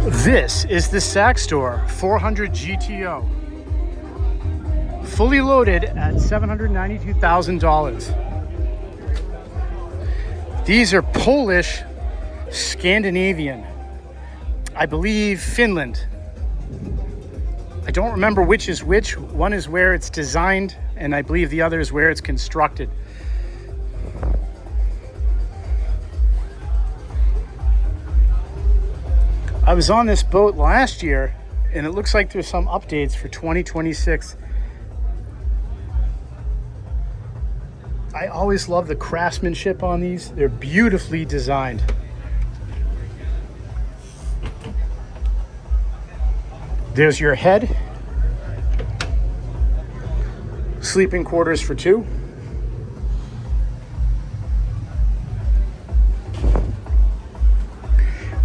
This is the SAXDOR 400 GTO, fully loaded at $792,000. These are Polish, Scandinavian, I believe Finland. I don't remember which is which. One is where it's designed, and I believe the other is where it's constructed. I was on this boat last year, and it looks like there's some updates for 2026. I always love the craftsmanship on these. They're beautifully designed. There's your head. Sleeping quarters for two.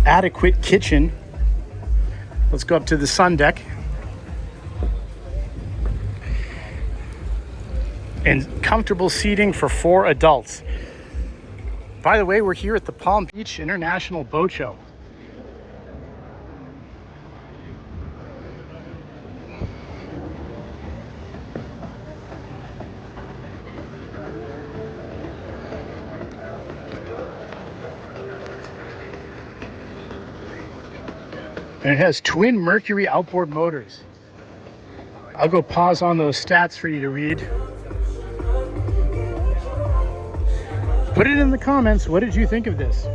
Adequate kitchen. Let's go up to the sun deck. And comfortable seating for 4 adults. By the way, we're here at the Palm Beach International Boat Show. And it has twin Mercury outboard motors. I'll go pause on those stats for you to read. Put it in the comments. What did you think of this?